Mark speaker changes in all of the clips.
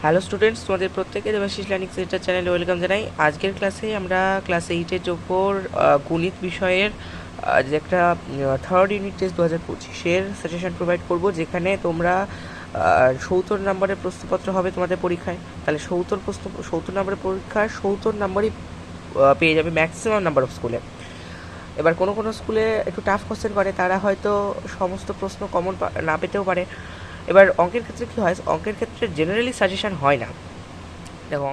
Speaker 1: Hello students, তোমাদের প্রত্যেকে Debashis learning centre চ্যানেলে ওয়েলকাম জানাই। আজকের ক্লাসে আমরা ক্লাস 8-এর ওপর গণিত বিষয়ের যে একটা থার্ড ইউনিট টেস্ট 2025-এর সাজেশন প্রোভাইড করব, যেখানে তোমরা 70 নম্বরের প্রশ্নপত্র হবে তোমাদের পরীক্ষায়। তাহলে 70 নম্বরের পরীক্ষায় 70 নম্বরই পেয়ে যাবে ম্যাক্সিমাম নাম্বার অফ স্কুলে। এবার কোনো কোনো স্কুলে একটু টাফ কোশ্চেন করে, তারা হয়তো সমস্ত প্রশ্ন কমন না পেতেও পারে। এবার অঙ্কের ক্ষেত্রে কী হয়, অঙ্কের ক্ষেত্রে জেনারেলি সাজেশান হয় না। দেখো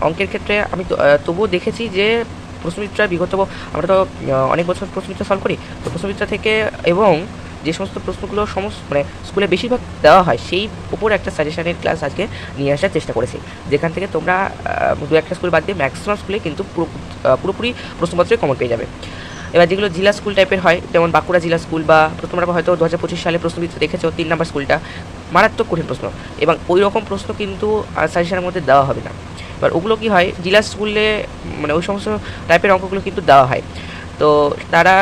Speaker 1: অঙ্কের ক্ষেত্রে আমি তবুও দেখেছি যে প্রশ্নবিদ্যা আমরা তো অনেক বছর প্রশ্নবিদ্যা সলভ করি, তো প্রশ্নবিদ্যা থেকে এবং যে সমস্ত প্রশ্নগুলো মানে স্কুলে বেশিরভাগ দেওয়া হয় সেই উপর একটা সাজেশানের ক্লাস আজকে নিয়ে আসার চেষ্টা করেছি, যেখান থেকে তোমরা দু একটা স্কুল বাদ দিয়ে ম্যাক্সিমাম স্কুলে কিন্তু পুরোপুরি প্রশ্নপত্রে কমন পেয়ে যাবে। এবার যেগুলো জেলা স্কুল টাইপের হয়, যেমন বাঁকুড়া জেলা স্কুল বা তোমরা হয়তো 2025 সালে প্রশ্নবিদ্যা দেখেছো, 3 নম্বর স্কুলটা মারাত্মক কঠিন প্রশ্ন, এবং ওই রকম প্রশ্ন কিন্তু সাজেশনের মধ্যে দেওয়া হবে না। এবার ওগুলো কী হয়, জেলা স্কুলে মানে ওই সমস্ত টাইপের অঙ্কগুলো কিন্তু দেওয়া হয়। তো তারা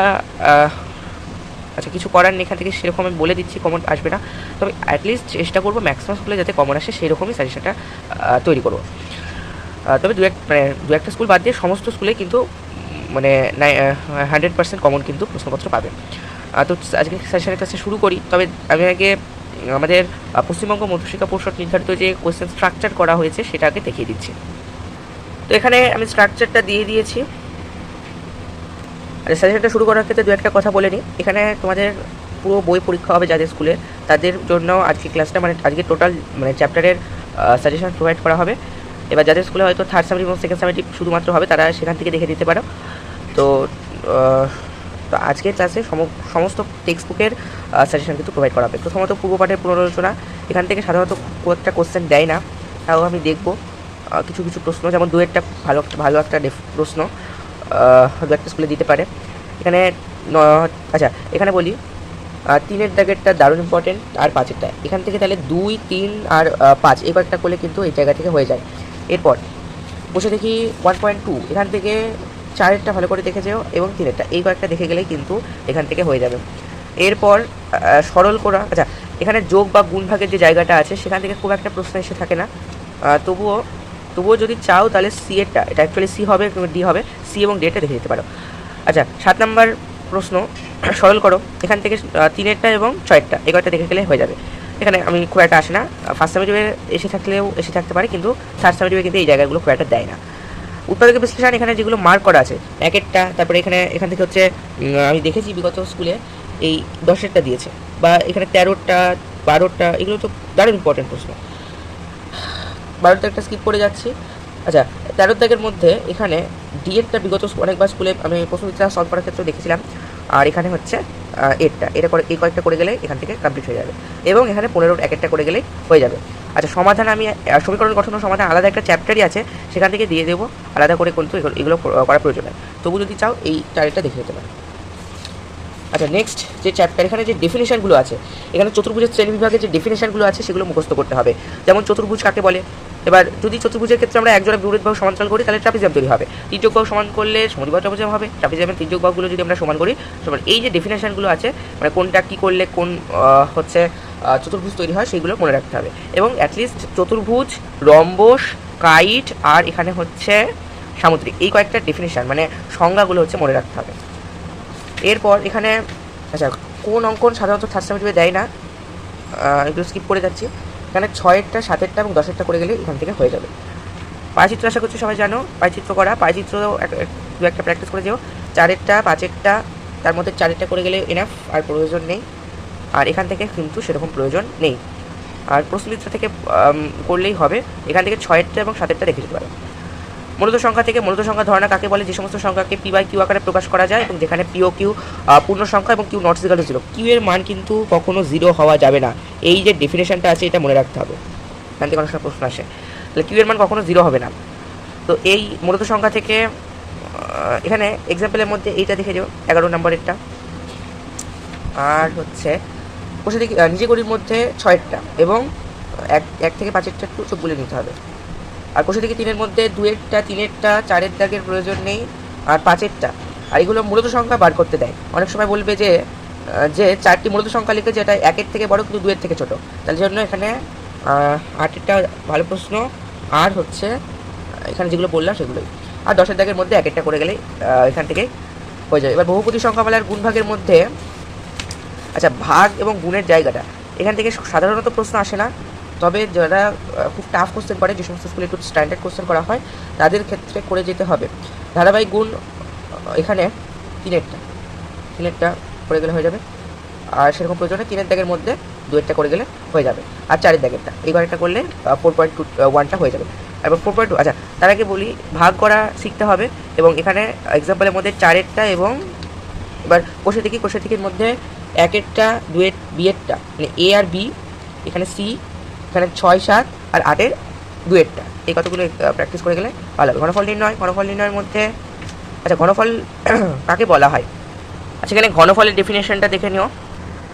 Speaker 1: আচ্ছা, কিছু করার নেই, এখান থেকে সেরকম আমি বলে দিচ্ছি কমন আসবে না, তবে অ্যাটলিস্ট চেষ্টা করবো ম্যাক্সিমাম স্কুলে যাতে কমন আসে সেই রকমই সাজেশনটা তৈরি করবো। তবে দু একটা স্কুল বাদ দিয়ে সমস্ত স্কুলে কিন্তু মানে 100% কমন কিন্তু প্রশ্নপত্র পাবে। তো আজকে সেশনের কাছে শুরু করি। তবে আমি আগে আমাদের পশ্চিমবঙ্গ মধ্যশিক্ষা পর্ষদ নির্ধারিত যে কোয়েশ্চেন স্ট্রাকচার করা হয়েছে সেটা আগে দেখিয়ে দিচ্ছি। তো এখানে আমি স্ট্রাকচারটা দিয়ে দিয়েছি। আর সাজেশনটা শুরু করার ক্ষেত্রে দু একটা কথা বলে নিই। এখানে তোমাদের পুরো বই পরীক্ষা হবে যাদের স্কুলে, তাদের জন্য আজকে ক্লাসটা মানে আজকে টোটাল মানে চ্যাপ্টারের সাজেশন প্রোভাইড করা হবে। এবার যাদের স্কুলে হয়তো থার্ড সামেটিভ এবং সেকেন্ড সামেটিভ শুধুমাত্র হবে, তারা সেখান থেকে দেখে দিতে পারো। তো তো আজকের ক্লাসে সমস্ত টেক্সট বুকের সাজেশন কিন্তু প্রোভাইড করা হবে। প্রথমত পূর্বপাঠের পুনরালোচনা, এখান থেকে সাধারণত খুব একটা কোশ্চেন দেয় না, তাও আমি দেখব কিছু কিছু প্রশ্ন, যেমন দু একটা ভালো একটা প্রশ্ন দু একটা স্কুলে দিতে পারে। এখানে আচ্ছা, এখানে বলি 3-এর দাগেরটা দারুণ ইম্পর্টেন্ট, আর 5-এরটা এখান থেকে তাহলে 2, 3 আর 5 এই কয়েকটা করলে কিন্তু এই জায়গা থেকে হয়ে যায়। এরপর বসে দেখি 1.2, এখান থেকে 4-এরটা ভালো করে দেখে যেও এবং 3-এরটা এই কয়েকটা দেখে গেলেই কিন্তু এখান থেকে হয়ে যাবে। এরপর সরল করা, আচ্ছা এখানে যোগ বা গুণ ভাগের যে জায়গাটা আছে সেখান থেকে খুব একটা প্রশ্ন এসে থাকে না, তবুও যদি চাও তাহলে সি এরটা, এটা অ্যাকচুয়ালি সি হবে ডি হবে, সি এবং ডি এরটা দেখে যেতে পারো। আচ্ছা 7 নম্বর প্রশ্ন, সরল করো, এখান থেকে 3-এরটা এবং 6-এরটা এই কয়েকটা দেখে গেলে হয়ে যাবে। এখানে আমি খুব একটা আসে না, ফার্স্ট সামেটিভে এসে থাকতে পারে, কিন্তু থার্ড সামেটিভে কিন্তু এই জায়গাগুলো খুব একটা দেয় না। উৎপাদক বিশ্লেষণ, এখানে যেগুলো মার্ক করা আছে 1-এরটা, তারপরে এখান থেকে হচ্ছে আমি দেখেছি বিগত স্কুলে এই 10-এরটা দিয়েছে, বা এখানে 13টা 12টা, এগুলো তো দারুণ ইম্পর্টেন্ট প্রশ্ন। 12টা একটা স্কিপ করে যাচ্ছি। আচ্ছা 13 দাগের মধ্যে এখানে ডিএডটা বিগত অনেকবার স্কুলে আমি প্রশ্নবিদ্যা সলভ করার ক্ষেত্রে দেখেছিলাম, আর এখানে হচ্ছে এটা করে এই কয়েকটা করে গেলে এখান থেকে কমপ্লিট হয়ে যাবে, এবং এখানে 15 1-একটা করে গেলেই হয়ে যাবে। আচ্ছা সমাধান, আমি সমীকরণ গঠন ও সমাধান আলাদা একটা চ্যাপ্টারই আছে, সেখান থেকে দিয়ে দেবো আলাদা করে, কিন্তু এগুলো করার প্রয়োজন হয়, তবু যদি চাও এই টাইলটা দেখে যেতে পারে। আচ্ছা নেক্সট যে চ্যাপ্টার, এখানে যে ডেফিনেশনগুলো আছে, এখানে চতুর্ভুজের শ্রেণী বিভাগের যে ডেফিনেশনগুলো আছে সেগুলো মুখস্থ করতে হবে। যেমন চতুর্ভুজ কাকে বলে, এবার যদি চতুর্ভুজের ক্ষেত্রে আমরা একজোড়া বিপরীত বাহু সমান্তরাল করি তাহলে ট্রাপিজিয়াম তৈরি হবে, তির্যক বাহু সমান করলে সমদ্বিবাহু ট্রাপিজিয়াম হবে, ট্রাপিজিয়ামের তির্যক বাহুগুলো যদি আমরা সমান করি সমান, এই যে ডেফিনেশনগুলো আছে মানে কোনটা কী করলে কোন হচ্ছে চতুর্ভুজ তৈরি হয় সেইগুলো মনে রাখতে হবে, এবং অ্যাটলিস্ট চতুর্ভুজ, রম্বস, কাইট আর এখানে হচ্ছে সামুদ্রিক, এই কয়েকটা ডেফিনেশন মানে সংজ্ঞাগুলো হচ্ছে মনে রাখতে হবে। এরপর এখানে আচ্ছা কোন অঙ্কন সাধারণত থার্ড সামেটিভে দেয় না, এগুলো স্কিপ করে যাচ্ছি। এখানে 6-এরটা 7-এরটা এবং 10-এরটা করে গেলে এখান থেকে হয়ে যাবে। পায়চিত্র আশা করছি সবাই জানো, পায়চিত্র করা, পায়চিত্র দু একটা প্র্যাকটিস করে যেও। 4-এরটা 5-এরটা, তার মধ্যে 4-এরটা করে গেলে এনাফ, আর প্রয়োজন নেই, আর এখান থেকে কিন্তু সেরকম প্রয়োজন নেই, আর প্রশ্নবিদ্যা থেকে করলেই হবে। এখান থেকে 6-এরটা এবং 7-এরটা দেখে যেতে পারো। মূলত সংখ্যা থেকে, মূলত সংখ্যা ধারণা কাকে বলে, যে সমস্ত সংখ্যাকে পি বাই কিউ আকারে প্রকাশ করা যায় এবং যেখানে পি ও কিউ পূর্ণ সংখ্যা এবং q not equal to 0, q এর মান কিন্তু কখনো 0 হওয়া যাবে না, এই যে ডেফিনেশনটা আছে এটা মনে রাখতে হবে, এখান থেকে অনেক সময় প্রশ্ন আসে, তাহলে কিউ এর মান কখনো 0 হবে না। তো এই মূলত সংখ্যা থেকে এখানে এক্সাম্পলের মধ্যে এইটা দেখে যাও 11 নম্বরেরটা, আর হচ্ছে বসে দেখি নিজে গড়ির মধ্যে 6-এরটা এবং 1 থেকে 5-এরটা একটু চোখ বুলে নিতে হবে। আর কোষে থেকে 3-এর মধ্যে 2-এরটা 3-এরটা 4-এর দাগের প্রয়োজন নেই, আর 5-এরটা, আর এগুলো মূলত সংখ্যা বার করতে দেয়। অনেক সময় বলবে যে 4টি মূলত সংখ্যা লিখে যেটা 1-এর থেকে বড় কিন্তু 2-এর থেকে ছোটো, তার জন্য এখানে আটেরটা ভালো প্রশ্ন, আর হচ্ছে এখানে যেগুলো বললাম সেগুলোই। আর 10-এর দাগের মধ্যে এক একটা করে গেলেই এখান থেকে হয়ে যাবে। এবার বহুপদী সংখ্যামালার গুণভাগের মধ্যে আচ্ছা ভাগ এবং গুণের জায়গাটা এখান থেকে সাধারণত প্রশ্ন আসে না, তবে যারা খুব টাফ কোশ্চেন করে, যে সমস্ত স্কুলে একটু স্ট্যান্ডার্ড কোশ্চেন করা হয় তাদের ক্ষেত্রে করে যেতে হবে। ধারাবাহিক গুণ এখানে তিনেরটা করে গেলে হয়ে যাবে, আর সেরকম প্রয়োজনে 3-এর দাগের মধ্যে 2-একটা করে গেলে হয়ে যাবে, আর 4-এর দাগেরটা এইবার একটা করলে 4.21টা হয়ে যাবে। এবার 4.2 আচ্ছা তার আগে বলি ভাগ করা শিখতে হবে, এবং এখানে এক্সাম্পলের মধ্যে 4-এরটা এবং এবার কোষে থেকে মধ্যে 1-এরটা 2-এর বিয়েরটা মানে এ আর বি, এখানে সি, এখানে 6, 7 আর 8-এর 2-একটা, এই কতগুলো প্র্যাকটিস করে গেলে ভালো হবে। ঘনফল নির্ণয়ের মধ্যে আচ্ছা ঘনফল কাকে বলা হয়, আচ্ছা এখানে ঘনফলের ডেফিনেশনটা দেখে নিও,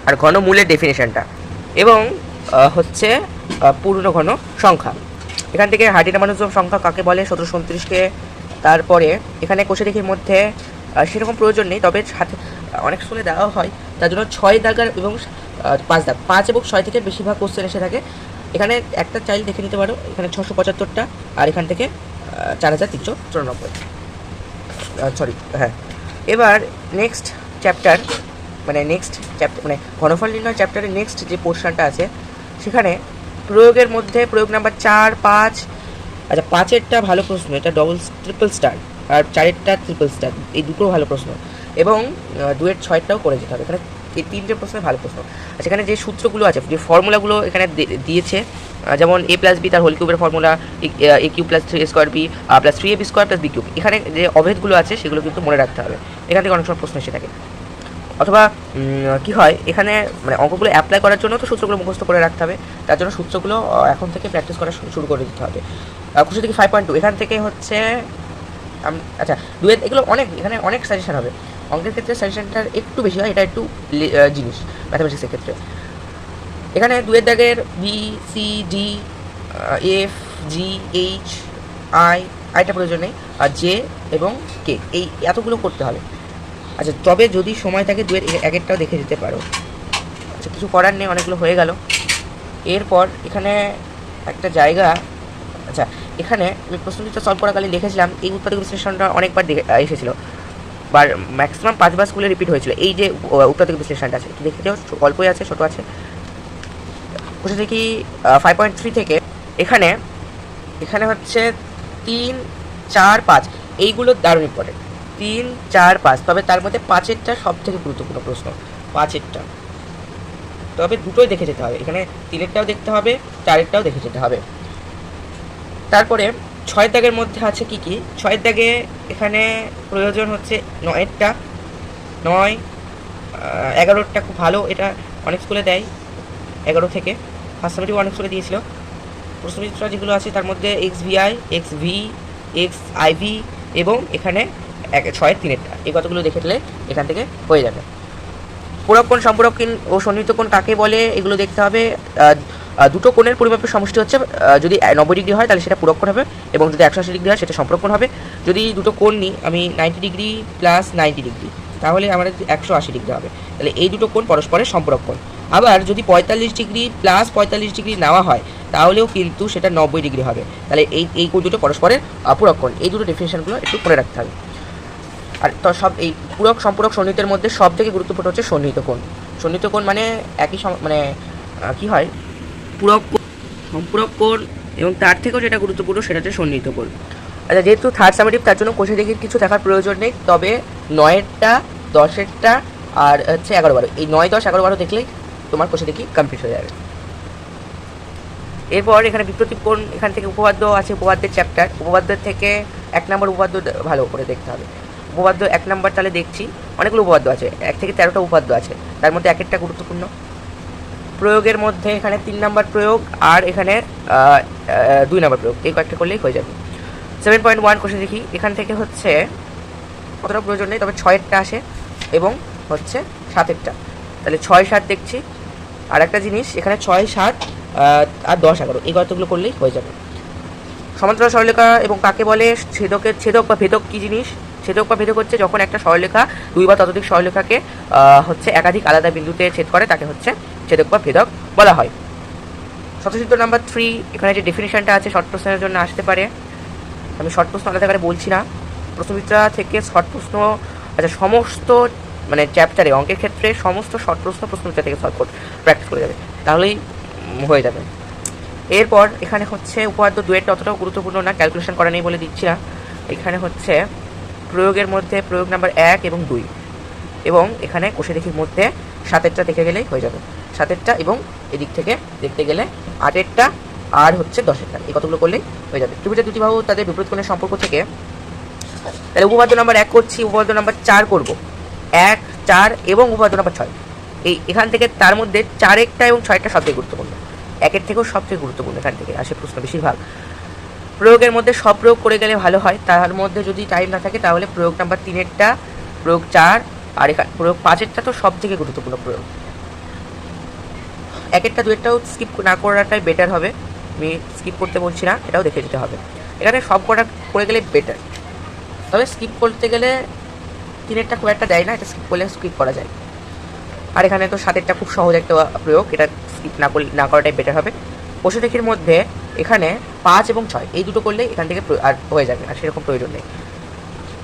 Speaker 1: আর ঘনমূলের ডেফিনেশনটা, এবং হচ্ছে পূর্ণ ঘন সংখ্যা। এখান থেকে হার্ডিনামানুজম সংখ্যা কাকে বলে 1729কে। তারপরে এখানে কোষারেখির মধ্যে সেরকম প্রয়োজন নেই, তবে সাথে অনেক স্কুলে দেওয়া হয়, তার জন্য 6 দাগ এবং 5 দাগ, 5 এবং 6 থেকে বেশিরভাগ কোশ্চেন এসে থাকে। এখানে একটা চাইল্ড দেখে নিতে পারো, এখানে 675টা, আর এখান থেকে 4394, সরি হ্যাঁ। এবার নেক্সট চ্যাপ্টার মানে ঘনফল নির্ণয় চ্যাপ্টারের নেক্সট যে পোর্শনটা আছে সেখানে প্রয়োগের মধ্যে প্রয়োগ নাম্বার 4, 5, আচ্ছা 5-এরটা ভালো প্রশ্ন, এটা ট্রিপল স্টার, আর 4-এরটা ট্রিপল স্টার, এই দুটো ভালো প্রশ্ন, এবং 2-এর 6-টাও করে যেতে হবে। এখানে এই 3টে প্রশ্ন ভালো প্রশ্ন। আচ্ছা এখানে যে সূত্রগুলো আছে, যে ফর্মুলাগুলো এখানে দিয়েছে, যেমন a + b তার হোল কিউবের formula, a cube + 3a square b + 3ab square + b cube, এখানে যে অভেদগুলো আছে সেগুলো কিন্তু মনে রাখতে হবে, এখান থেকে অনেক সময় প্রশ্ন এসে থাকে। অথবা কী হয় এখানে মানে অঙ্কগুলো অ্যাপ্লাই করার জন্য তো সূত্রগুলো মুখস্থ করে রাখতে হবে, তার জন্য সূত্রগুলো এখন থেকে প্র্যাকটিস করা শুরু করে দিতে হবে। খুশি থেকে 5.2 এখান থেকে হচ্ছে আচ্ছা 2-এর এগুলো এখানে অনেক সাজেশন হবে। অঙ্কের ক্ষেত্রে সাজেশনটার একটু বেশি হয়, এটা একটু জিনিস ম্যাথামেটিক্সের ক্ষেত্রে। এখানে 2-এর দাগের বি, সি, ডি, এফ, জি, এইচ, আইটা প্রয়োজন নেই, আর জে এবং কে, এই এতগুলো করতে হবে। আচ্ছা তবে যদি সময় থাকে 2-এর 1-এরটাও দেখে যেতে পারো। আচ্ছা কিছু করার নেই, অনেকগুলো হয়ে গেল। এরপর এখানে একটা জায়গা, আচ্ছা এখানে আমি প্রশ্নটা সলভ করাকালীন দেখেছিলাম এই উৎপাদক বিশ্লেষণটা অনেকবার এসেছিলো, বা ম্যাক্সিমাম 5বার স্কুলে রিপিট হয়েছিল। এই যে উৎপাদক বিশ্লেষণটা আছে দেখেছো, গল্পই আছে, ছোটো আছে। কোথা থেকে 5.3 থেকে এখানে হচ্ছে 3, 4, 5 এইগুলো দারুণ ইম্পর্টেন্ট, 3, 4, 5, তবে তার মধ্যে 5-এরটা সব থেকে গুরুত্বপূর্ণ প্রশ্ন, 5-এরটা, তবে দুটোই দেখে যেতে হবে। এখানে 3-এরটাও দেখতে হবে, 4-এরটাও দেখে যেতে হবে। তারপরে 6-এর দাগের মধ্যে আছে কি 6-এর দাগে এখানে প্রয়োজন হচ্ছে 9-এরটা, 9, 11-টা খুব ভালো, এটা অনেক স্কুলে দেয় 11 থেকে, ফার্স্ট সামেটিভ অনেক স্কুলে দিয়েছিল। প্রশ্নবিচিত্রা যেগুলো আছে তার মধ্যে XVI, XV, XIV এবং এখানে 6-এর 3-এরটা, এই কতগুলো দেখে দিলে এখান থেকে হয়ে যাবে। পূরক কোণ, সম্পূরক কোণ ও সন্নিহিত কোণ কাকে বলে এগুলো দেখতে হবে। দুটো কোণের পরিমাপের সমষ্টি হচ্ছে, যদি 90 ডিগ্রি হয় তাহলে সেটা পূরক কোণ হবে, এবং যদি 180 ডিগ্রি হয় সেটা সম্পূরক কোণ হবে। যদি দুটো কোণ নিই আমি 90 ডিগ্রি প্লাস 90 ডিগ্রি, তাহলে আমাদের 180 ডিগ্রি হবে, তাহলে এই দুটো কোণ পরস্পরের সম্পূরক কোণ। আবার যদি 45 ডিগ্রি প্লাস 45 ডিগ্রি নেওয়া হয় তাহলেও কিন্তু সেটা 90 ডিগ্রি হবে, তাহলে এই কোণ দুটো পরস্পরের পূরক কোণ। এই দুটো ডেফিনেশনগুলো একটু করে রাখতে হবে। আর তো সব এই পূরক, সম্পূরক, সন্নিহিতের মধ্যে সব থেকে গুরুত্বপূর্ণ হচ্ছে সন্নিহিত কোণ। সন্নিহিত কোণ মানে একই মানে কী হয়, পূরক কোণ, সম্পূরক কোণ, এবং তার থেকেও যেটা গুরুত্বপূর্ণ সেটা হচ্ছে সন্নিহিত কোণ। আচ্ছা যেহেতু থার্ড সামেটিভ তার জন্য কোষে দেখে কিছু দেখার প্রয়োজন নেই, তবে 9-এরটা, 10-এরটা আর হচ্ছে 11, 12, এই 9, 10, 11, 12 দেখলেই তোমার কোষে দেখি কমপ্লিট হয়ে যাবে। এরপর এখানে বিপ্রতীপ কোণ, এখান থেকে উপপাদ্য আছে, উপপাদ্যের চ্যাপ্টার, উপপাদ্যের থেকে 1 নম্বর উপপাদ্য ভালো করে দেখতে হবে। উপপাদ্য 1 নম্বর তাহলে দেখছি, অনেকগুলো উপপাদ্য আছে, 1 থেকে 13টা উপপাদ্য আছে, তার মধ্যে 1-একটা গুরুত্বপূর্ণ। প্রয়োগের মধ্যে এখানে 3 নম্বর প্রয়োগ, আর এখানে 2 নম্বর প্রয়োগ, এই কয়েকটা করলেই হয়ে যাবে। 7.1 কোষে দেখি, এখান থেকে হচ্ছে অতটা প্রয়োজন নেই, তবে 6-এরটা আসে এবং হচ্ছে 7-এরটা, তাহলে 6, 7 দেখছি। আর একটা জিনিস এখানে 6, 7 আর 10, 11 এই কতগুলো করলেই হয়ে যাবে। সমান্তরাল সরলরেখা এবং কাকে বলে, ছেদক বা ভেদক কী জিনিস। ছেদক বা ভেদক হচ্ছে যখন একটা সরলরেখা 2 বা ততোধিক সরলরেখাকে হচ্ছে একাধিক আলাদা বিন্দুতে ছেদ করে, তাকে হচ্ছে ছেদক বা ভেদক বলা হয়। স্বতঃসিদ্ধ নাম্বার 3, এখানে যে ডেফিনেশনটা আছে শর্ট প্রশ্নের জন্য আসতে পারে। আমি শর্ট প্রশ্ন আলাদা করে বলছি না, প্রশ্নবিদ্যা থেকে শর্ট প্রশ্ন, আচ্ছা সমস্ত মানে চ্যাপ্টারে অঙ্কের ক্ষেত্রে সমস্ত শর্ট প্রশ্ন প্রশ্নবিদ্যা থেকে সলভ প্র্যাকটিস করে যাবে, তাহলেই হয়ে যাবে। এরপর এখানে হচ্ছে উপপাদ্য 2-এরটা অতটাও গুরুত্বপূর্ণ না, ক্যালকুলেশন করা নেই বলে দিচ্ছি না। এখানে হচ্ছে প্রয়োগের মধ্যে প্রয়োগ নাম্বার 1 এবং 2, এবং এখানে কোষে দেখির মধ্যে 7-এরটা দেখে গেলেই হয়ে যাবে। 7-এরটা এবং এদিক থেকে দেখতে গেলে 8-এরটা আর হচ্ছে 10-এরটা, এই কতগুলো করলেই হয়ে যাবে। ত্রিভুজের দুটি বাহু তাদের বিপরীত কোণের সম্পর্ক থেকে তাহলে উপপাদ্য নাম্বার 1 করছি, উপপাদ্য নাম্বার 4 করব, 1, 4 এবং উপপাদ্য নাম্বার 6। এখান থেকে তার মধ্যে 4-এরটা এবং 6-এরটা সবথেকে গুরুত্বপূর্ণ, 1-এর থেকেও সবথেকে গুরুত্বপূর্ণ এখান থেকে আসে প্রশ্ন বেশিরভাগ। প্রয়োগের মধ্যে সব প্রয়োগ করে গেলে ভালো হয়, তার মধ্যে যদি টাইম না থাকে তাহলে প্রয়োগ নাম্বার 3-এরটা, প্রয়োগ 4 আর এখানে প্রয়োগ 5-এরটা তো সব থেকে গুরুত্বপূর্ণ প্রয়োগ। 1-এরটা 2-এরটাও স্কিপ না করাটাই বেটার হবে, আমি স্কিপ করতে বলছি না, এটাও দেখে দিতে হবে। এখানে সব কটা করে গেলে বেটার, তবে স্কিপ করতে গেলে 3-এরটা খুব একটা দেয় না, এটা স্কিপ করলে স্কিপ করা যায়। আর এখানে তো 7-এরটা খুব সহজ একটা প্রয়োগ, এটা স্কিপ না করাটাই বেটার হবে। কোষে দেখির মধ্যে এখানে 5 এবং 6 এই দুটো করলে এখান থেকে আর হয়ে যাবে, আর সেরকম প্রয়োজন নেই।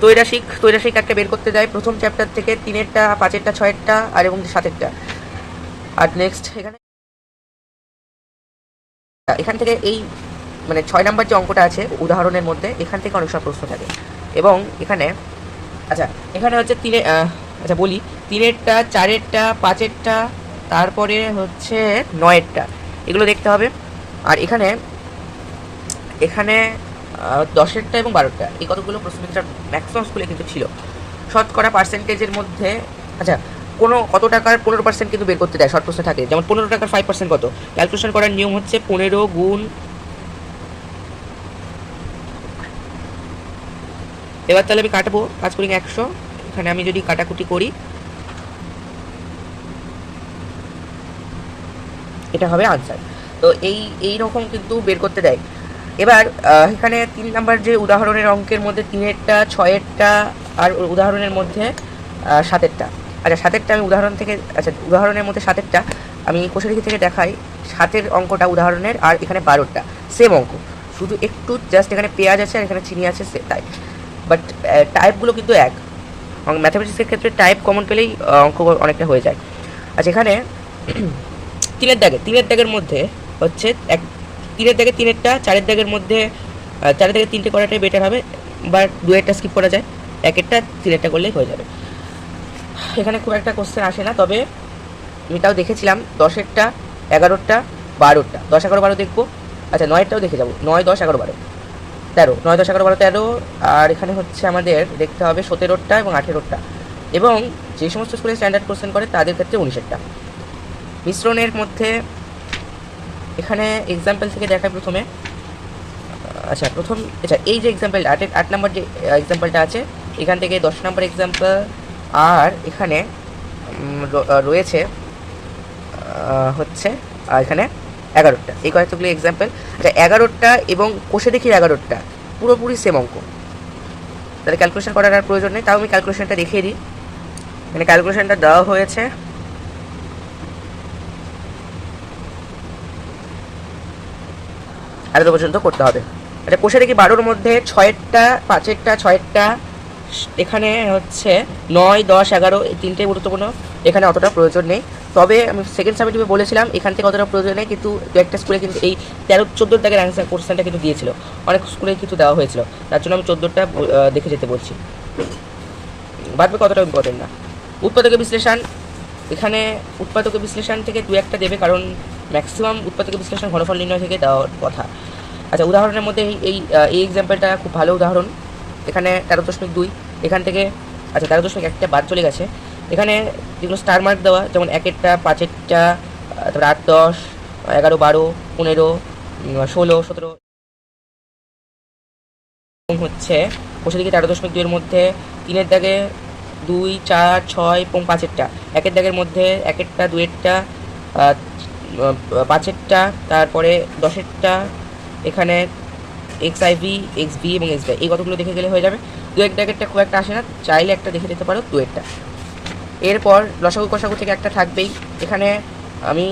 Speaker 1: তৈরাশিক একটা বের করতে যায় প্রথম চ্যাপ্টার থেকে, 3-এরটা, 5-এরটা, 6-এরটা আর এবং 7-এরটা। আর নেক্সট এখান থেকে এই মানে 6 নাম্বার যে অঙ্কটা আছে উদাহরণের মধ্যে, এখান থেকে অনেক সব প্রশ্ন থাকে। এবং এখানে এখানে হচ্ছে আচ্ছা বলি, 3-এরটা, 4-এরটা, 5-এরটা, তারপরে হচ্ছে 9-এরটা, এগুলো দেখতে হবে। আর এখানে 10-এরটা এবং 12-টা, এই কতগুলো প্রশ্নবিদ্যা ম্যাক্সিমাম স্কুলে কিন্তু ছিল। শতকরা পার্সেন্টেজের মধ্যে আচ্ছা কত টাকার 15% কিন্তু বের করতে দেয়, শর্ট প্রশ্ন থাকে, যেমন 15 টাকার 5% কত, ক্যালকুলেশন করার নিয়ম হচ্ছে 15 গুণ, এবার তাহলে আমি কাটবো 5 × 100, এখানে আমি যদি কাটাকুটি করি এটা হবে আনসার। তো এই রকম কিন্তু বের করতে দেয়। এবার এখানে 3 নাম্বার যে উদাহরণের অঙ্কের মধ্যে 3-এরটা, 6-এরটা আর উদাহরণের মধ্যে 7-এরটা, আচ্ছা 7-এরটা আমি উদাহরণের মধ্যে 7-এরটা আমি কোষে দেখি থেকে দেখাই। 7-এর অঙ্কটা উদাহরণের, আর এখানে 12টা সেম অঙ্ক, শুধু একটু জাস্ট এখানে পেঁয়াজ আছে আর এখানে চিনি আছে তাই, বাট টাইপগুলো কিন্তু এক। ম্যাথামেটিক্সের ক্ষেত্রে টাইপ কমন পেলেই অঙ্ক অনেকটা হয়ে যায়। আচ্ছা এখানে 3-এর দাগের মধ্যে হচ্ছে 3-এর দাগে 3-এরটা, 4-এর দাগের মধ্যে 4-এর দাগে 3টে করাটাই বেটার হবে, বা 2-এরটা স্কিপ করা যায়, 1-এরটা 3-এরটা করলেই হয়ে যাবে। এখানে খুব একটা কোশ্চেন আসে না, তবে আমি তাও দেখেছিলাম 10-এরটা, 11-টা, 12টা, 10, 11, 12 দেখবো। আচ্ছা 9-এরটাও দেখে যাবো, 9, 10, 11, 12, 13, 9, 10, 11, 12, 13, আর এখানে হচ্ছে আমাদের দেখতে হবে 17টা এবং 18টা, এবং যে সমস্ত স্কুলে স্ট্যান্ডার্ড কোশ্চেন করে তাদের ক্ষেত্রে 19-এরটা। মিশ্রণের মধ্যে এখানে এক্সাম্পল থেকে দেখায় প্রথমে। আচ্ছা এই যে এক্সাম্পল 8 নাম্বার যে এক্সাম্পলটা আছে, এখান থেকে 10 নাম্বার এক্সাম্পল, আর এখানে রয়েছে হচ্ছে এখানে 11টা, এই কয়েকগুলো এক্সাম্পল। আচ্ছা 11টা এবং কোষে দেখি 11টা পুরোপুরি সেম অঙ্ক, তাহলে ক্যালকুলেশন করার আর প্রয়োজন নেই। তাও আমি ক্যালকুলেশনটা দেখিয়ে দিই, এখানে ক্যালকুলেশনটা দেওয়া হয়েছে। এত পর্যন্ত করতে হবে। আচ্ছা কোষে দেখি 12-র মধ্যে 6-এরটা, 5-এরটা, 6-এরটা, এখানে হচ্ছে 9, 10, 11 এই 3টে গুরুত্বপূর্ণ, এখানে অতটা প্রয়োজন নেই। তবে আমি সেকেন্ড সাবজেক্টে বলেছিলাম এখান থেকে অতটা প্রয়োজন নেই, কিন্তু একটা স্কুলে কিন্তু এই 13-14 দাগের অ্যান্সার কোশ্চেনটা কিন্তু দিয়েছিল, অনেক স্কুলে কিন্তু দেওয়া হয়েছিল, তার জন্য আমি 14টা দেখে যেতে বলছি, বাদবে কতটা ইম্পর্টেন্ট না। উৎপাদকের বিশ্লেষণ, এখানে উৎপাদকের বিশ্লেষণ থেকে 2-1টা দেবে, কারণ ম্যাক্সিমাম উৎপাদকের বিশ্লেষণ ঘনফল নির্ণয় থেকে দেওয়ার কথা। আচ্ছা উদাহরণের মধ্যে এই এক্সাম্পলটা খুব ভালো উদাহরণ, এখানে 13.2, এখান থেকে আচ্ছা 13.1টা বাদ চলে গেছে, এখানে যেগুলো স্টার মার্ক দেওয়া, যেমন 1-এরটা, 5-এরটা, তারপরে 8, 10, 11, 12, 15, 16, 17, হচ্ছে কোষে দিকে 13.2-এর মধ্যে 3-এর দাগে 2, 4, 6 এবং 5-এরটা, 1-এর দাগের মধ্যে 1-এরটা, 2-এরটা, 5-এরটা, তারপরে 10-এরটা, এখানে XIV, XB এবং XY, এই কতগুলো দেখে গেলে হয়ে যাবে। 2-1 দাগেরটা খুব একটা আসে না, চাইলে একটা দেখে দিতে পারো 2-এরটা। এরপর লসাগু কষাগু থেকে একটা থাকবেই, এখানে আমি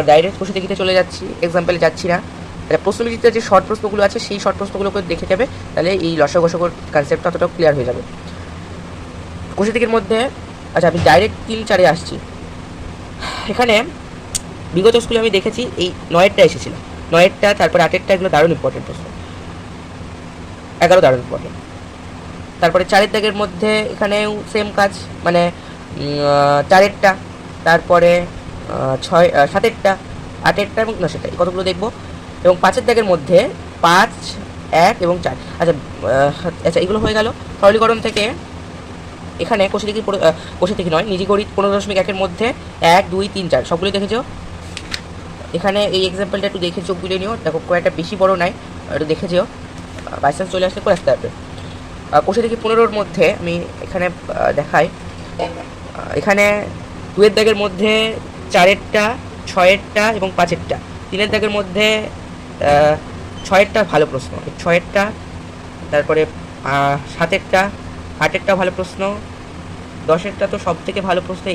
Speaker 1: ডাইরেক্ট কোষে দেখিতে চলে যাচ্ছি, এক্সাম্পলে যাচ্ছি না। তাহলে প্রশ্নবিচিত্রে যে শর্ট প্রশ্নগুলো আছে সেই শর্ট প্রশ্নগুলোকে দেখে যাবে, তাহলে এই লসাগু গসাগুর কনসেপ্টটা অতটাও ক্লিয়ার হয়ে যাবে। কোষে দিকের মধ্যে আচ্ছা আমি ডাইরেক্ট 3-4-এ আসছি। এখানে বিগত স্কুলে আমি দেখেছি এই 9-এরটা এসেছিল, 9-এরটা, তারপরে 8-এরটা, এগুলো দারুণ ইম্পর্টেন্ট প্রশ্ন। 11 দারুণ ইম্পর্টেন্ট। তারপরে 4-এর দাগের মধ্যে এখানেও সেম কাজ, মানে 4-এরটা, তারপরে 7-এরটা, 8-এরটা এবং 9-এরটা, এই কতগুলো দেখবো। এবং 5-এর দাগের মধ্যে 5, 1 এবং 4। আচ্ছা আচ্ছা এগুলো হয়ে গেল। সরলীকরণ থেকে এখানে কোষে থেকে নয়, নিজে গণিত 15.1-এর মধ্যে 1, 2, 3, 4 সবগুলো দেখেছো। এখানে এই এক্সাম্পলটা একটু দেখে চোখ বুলিয়ে নিও, দেখো কয়েকটা বেশি বড় নাই, একটু দেখে যেও, বাই চান্স চলে আসলে করে আসতে পারবে। কোষে থেকে 15-র মধ্যে আমি এখানে দেখাই, এখানে 2-এর দাগের মধ্যে 4-এরটা, 6-এরটা এবং 5-এরটা, 3-এর দাগের মধ্যে 6-এরটা ভালো প্রশ্ন, 6-এরটা, তারপরে 7-এরটা, 8-এরটা ভালো প্রশ্ন, 10-এরটা তো সব থেকে ভালো প্রশ্ন।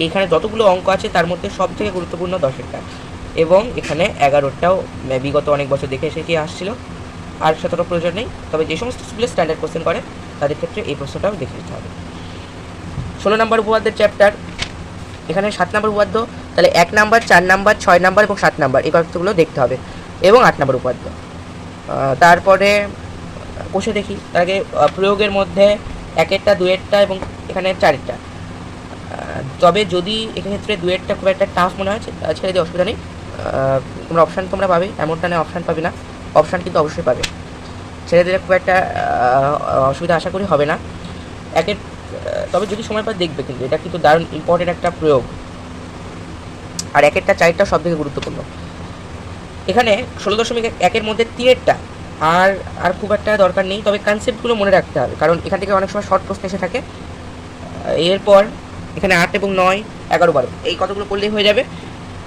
Speaker 1: এইখানে যতগুলো অঙ্ক আছে তার মধ্যে সব থেকে গুরুত্বপূর্ণ 10-এরটা, এবং এখানে 11-টাও বিগত অনেক বছর দেখে এসে কি আসছিল, আর সেতটা প্রয়োজন নেই। তবে যে সমস্ত স্কুলে স্ট্যান্ডার্ড কোশ্চেন করে তাদের ক্ষেত্রে এই প্রশ্নটাও দেখে নিতে হবে। 16 নম্বর উপপাদ্যের চ্যাপ্টার, এখানে 7 নম্বর উপপাদ্য, তাহলে 1 নাম্বার, 4 নাম্বার, 6 নাম্বার এবং 7 নাম্বার এই কয়েকগুলো দেখতে হবে, এবং 8 নম্বর উপপাদ্য। তারপরে কোষে দেখি, তার আগে প্রয়োগের মধ্যে 1-এরটা, 2-এরটা এবং এখানে 4-এরটা। তবে যদি এক্ষেত্রে 2-এরটা খুব একটা টাফ মনে হয় ছেড়ে দিয়ে অসুবিধা নেই, তোমরা অপশান তোমরা পাবে, এমনটা নয় অপশান পাবে না, অপশান কিন্তু অবশ্যই পাবে, ছেড়ে দিলে খুব একটা অসুবিধা আশা করি হবে না। তবে যদি সময় পায় দেখবে, কিন্তু এটা কিন্তু দারুণ ইম্পর্টেন্ট একটা প্রয়োগ। আর 1-এরটা, 4-এরটা সব থেকে গুরুত্বপূর্ণ। এখানে 16.1-এর মধ্যে 3-এরটা আর খুব একটা দরকার নেই, তবে কনসেপ্টগুলো মনে রাখতে হবে, কারণ এখান থেকে অনেক সময় শর্ট প্রশ্ন এসে থাকে। এরপর এখানে 8 এবং 9, 11, 12 এই কতগুলো করলেই হয়ে যাবে,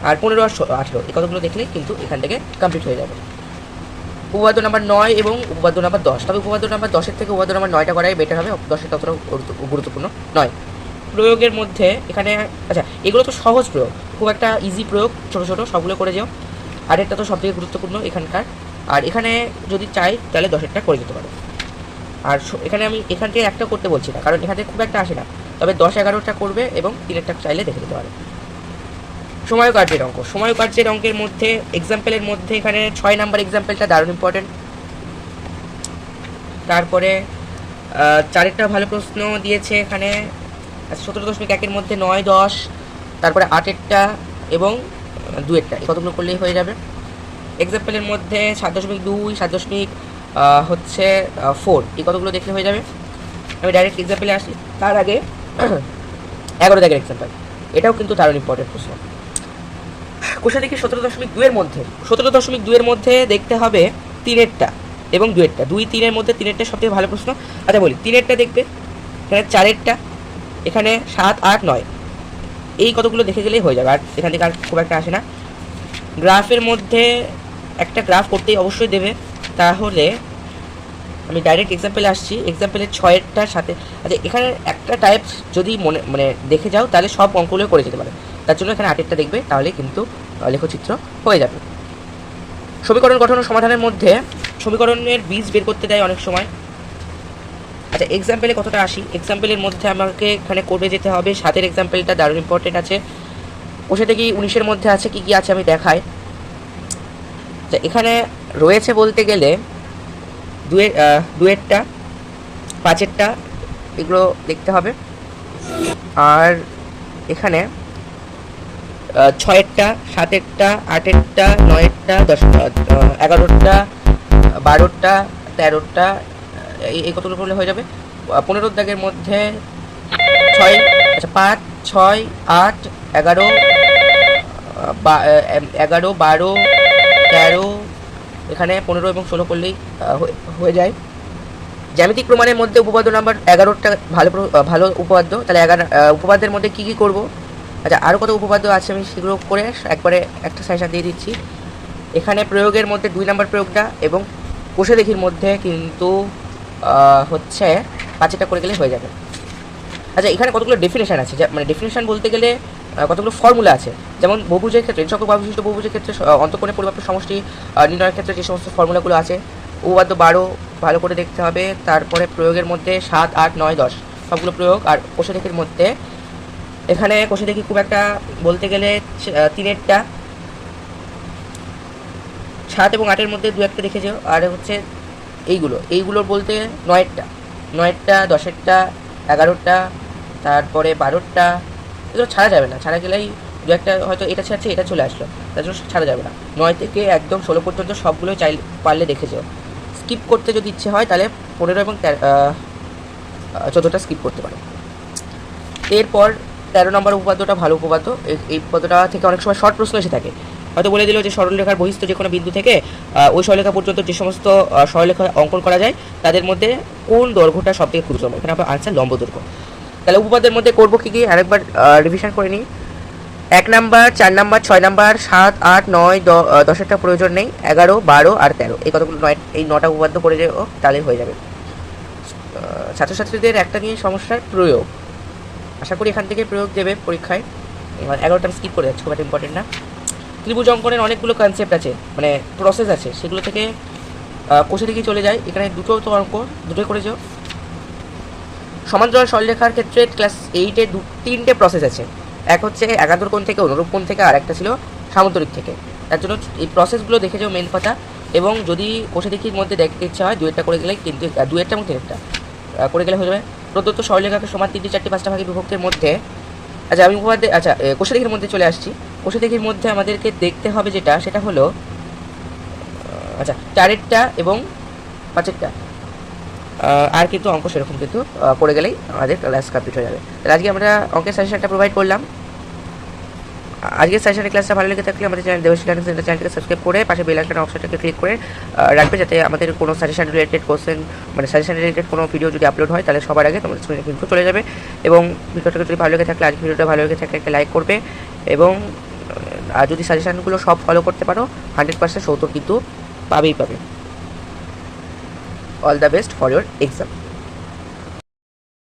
Speaker 1: আর 15 আর 18 এই কতগুলো দেখলেই কিন্তু এখান থেকে কমপ্লিট হয়ে যাবে। উপপাদ্য নাম্বার 9 এবং উপপাদ্য নাম্বার 10, তবে উপপাদ্য নাম্বার 10-এর থেকে উপপাদ্য নাম্বার 9টা করাই বেটার হবে, 10-এর ততটা গুরুত্বপূর্ণ নয়। প্রয়োগের মধ্যে এখানে আচ্ছা এগুলো তো সহজ প্রয়োগ, খুব একটা ইজি প্রয়োগ, ছোটো ছোটো সবগুলো করে যাও। 8-এরটা তো সবথেকে গুরুত্বপূর্ণ এখানকার, আর এখানে যদি চাই তাহলে 10-এরটা করে যেতে পারো। আর এখানে আমি এখান থেকে একটা করতে বলছি না, কারণ এখান থেকে খুব একটা আসে না, তবে 10, 11টা করবে এবং 3-এরটা চাইলে দেখে দিতে পারো। সময় কার্যের অঙ্ক, সময় কার্যের অঙ্কের মধ্যে এক্সাম্পলের মধ্যে এখানে 6 নাম্বার এক্সাম্পলটা দারুণ ইম্পর্টেন্ট। তারপরে 4-এরটা ভালো প্রশ্ন দিয়েছে এখানে, 17.1-এর মধ্যে 9, 10, তারপরে 8-এরটা এবং 2-এরটা এই কতগুলো করলেই হয়ে যাবে। এক্সাম্পলের মধ্যে 7.2, 7.4 এই কতগুলো দেখলে হয়ে যাবে। আমি ডাইরেক্ট এক্সাম্পলে আসি, তার আগে 11 দাগের এক্সাম্পল, এটাও কিন্তু দারুণ ইম্পর্টেন্ট প্রশ্ন। কোষে দেখি 17.2-এর মধ্যে 17.2-এর মধ্যে দেখতে হবে 3-এরটা এবং 2-এরটা, 2, 3-এর মধ্যে 3-এরটা সবথেকে ভালো প্রশ্ন। আচ্ছা বলি 3-এরটা দেখবে, এখানে 4-এরটা, এখানে 7, 8, 9 এই কতগুলো দেখে গেলেই হয়ে যাবে, আর এখান থেকে আর খুব একটা আসে না। গ্রাফের মধ্যে একটা গ্রাফ করতেই অবশ্যই দেবে, তাহলে আমি ডাইরেক্ট এক্সাম্পলে আসছি। এক্সাম্পলের 6-এরটার সাথে আচ্ছা এখানে একটা টাইপ যদি মানে দেখে যাও তাহলে সব অঙ্কগুলো করে যেতে পারে, তার জন্য এখানে 8-এরটা দেখবে, তাহলে কিন্তু লেখচিত্র হয়ে যাবে। সমীকরণ গঠন ও সমাধানের মধ্যে সমীকরণের বীজ বের করতে দেয় অনেক সময়। আচ্ছা এক্সাম্পলে কতটা আসি, এক্সাম্পলের মধ্যে আমাকে এখানে করে যেতে হবে। 7-এর এক্সাম্পলটা দারুণ ইম্পর্টেন্ট আছে। কোষে থেকে 19-এর মধ্যে আছে কি কি আছে আমি দেখাই। আচ্ছা এখানে রয়েছে বলতে গেলে 2-এরটা, 5-এরটা এগুলো দেখতে হবে, আর এখানে 6-এরটা, 7-এরটা, 8-এরটা, 9-এরটা, 10-টা, 11-টা, 12-টা, 13-টা এই কতগুলো করলে হয়ে যাবে। 15 দাগের মধ্যে 6, আচ্ছা 5, 6, 8, 11, 11, 12, 13, এখানে 15 এবং 16 করলেই হয়ে যায়। জ্যামিতিক প্রমাণের মধ্যে উপপাদ্য নাম্বার 11টা ভালো উপপাদ্য, তাহলে 11 উপপাদ্যের মধ্যে কী কী করবো। আচ্ছা আরও কত উপপাদ্য আছে আমি সেগুলো করে একবারে একটা সাজেশন দিয়ে দিচ্ছি। এখানে প্রয়োগের মধ্যে 2 নম্বর প্রয়োগটা এবং কোষে দেখির মধ্যে কিন্তু হচ্ছে 5-এটা করে গেলে হয়ে যাবে। আচ্ছা এখানে কতগুলো ডেফিনেশান আছে, মানে ডেফিনেশান বলতে গেলে কতগুলো ফর্মুলা আছে, যেমন বহুভুজের ক্ষেত্রে, সকল বিশিষ্ট বহুভুজের ক্ষেত্রে অন্তঃকোণের পরিমাপ্ত সমষ্টি নির্ণয়ের ক্ষেত্রে যে সমস্ত ফর্মুলাগুলো আছে, উপপাদ্য 12 ভালো করে দেখতে হবে। তারপরে প্রয়োগের মধ্যে 7, 8, 9, 10 সবগুলো প্রয়োগ। আর কোষাদেখির মধ্যে এখানে কোষাদেখি খুব একটা বলতে গেলে 3-এরটা, 7 এবং 8-এর মধ্যে 2-একটা দেখে যাও। আর হচ্ছে এইগুলোর বলতে 9-এরটা, 10-এরটা, 11টা, তারপরে 12টা, এগুলো ছাড়া যাবে না। ছাড়া গেলেই 2-একটা হয়তো এটা ছাড়ছে, এটা চলে আসলো, তার জন্য ছাড়া যাবে না। 9 থেকে একদম 16 পর্যন্ত সবগুলোই পারলে দেখে যাও। স্কিপ করতে যদি ইচ্ছে হয় তাহলে 15 এবং 14টা স্কিপ করতে পারো। এরপর 13 নম্বর উপপাদ্যটা ভালো উপপাদ্য। এই উপপাদ্যটা থেকে অনেক সময় শর্ট প্রশ্ন এসে থাকে, হয়তো বলে দিল যে সরলরেখার বহিস্থ যে কোনো বিন্দু থেকে ওই সরলরেখা পর্যন্ত যে সমস্ত সরলরেখা অঙ্কন করা যায় তাদের মধ্যে কোন দৈর্ঘ্যটা সবথেকে ক্ষুদ্রতম, এখানে আপনার আনসার লম্ব দৈর্ঘ্য। তাহলে উপপাদ্যের মধ্যে করবো কী আরেকবার রিভিশন করে নিই। 1 নাম্বার, 4 নাম্বার, 6 নাম্বার, 7, 8, 9, 10-একটা প্রয়োজন নেই, 11, 12 আর 13 এই কতগুলো 9টা উপপাদ্য করে যাও, তাহলে হয়ে যাবে। ছাত্রছাত্রীদের একটা নিয়ে সমস্যার প্রয়োগ, আশা করি এখান থেকে প্রয়োগ দেবে পরীক্ষায়। 11টা স্কিপ করে যাচ্ছে, খুব একটা ইম্পর্টেন্ট না। ত্রিভুজ অঙ্কনের অনেকগুলো কনসেপ্ট আছে, মানে প্রসেস আছে, সেগুলো থেকে কোষাদেখি চলে যায়। এখানে দুটো তো অঙ্ক, দুটোই করে যাও। সমান্তরাল সরলরেখার ক্ষেত্রে ক্লাস 8-এ 3টে প্রসেস আছে। এক হচ্ছে একান্তর কোণ থেকে অনুরূপ কোণ থেকে, আর একটা ছিল সামান্তরিক থেকে। তার জন্য এই প্রসেসগুলো দেখে যাও মেন কথা। এবং যদি কোষাদেখির মধ্যে দেখতে ইচ্ছা হয় 2-একটা করে গেলে, কিন্তু 2-একটা এবং 3-একটা করে গেলে হয়ে যাবে। প্রদত্ত সরলরেখাকে সমান 3, 4, 5টা ভাগে বিভক্তের মধ্যে, আচ্ছা আমি উপপাদ্যে কোষাদেখির মধ্যে চলে আসছি। কোষাদেখির মধ্যে আমাদেরকে দেখতে হবে সেটা হলো 4-এরটা এবং 5-এরটা। আর কিন্তু অঙ্ক সেরকম কিন্তু করে গেলেই আমাদের ক্লাস কমপ্লিট হয়ে যাবে। তাহলে আজকে আমরা অঙ্কের সাজেশনটা প্রোভাইড করলাম। আজকের সাজেশনের ক্লাসটা ভালো লেগে থাকলে আমাদের দেবশ্রী লার্নিং সেন্টার চ্যানেলটাকে সাবস্ক্রাইব করে পাশে বেল আইকন অপশনটাকে ক্লিক করে রাখবে, যাতে আমাদের কোনো সাজেশন রিলেটেড কোশ্চেন, মানে সাজেশন রিলেটেড কোনো ভিডিও যদি আপলোড হয় তাহলে সবার আগে তোমাদের স্ক্রিনে কিন্তু চলে যাবে। এবং ভিডিওটাকে যদি ভালো লেগে থাকলে, আজকের ভিডিওটা ভালো লেগে থাকলে একটা লাইক করবে। এবং আর যদি সাজেশনগুলো সব ফলো করতে পারো 100% 70 কিন্তু পাবে। All the best for your exam.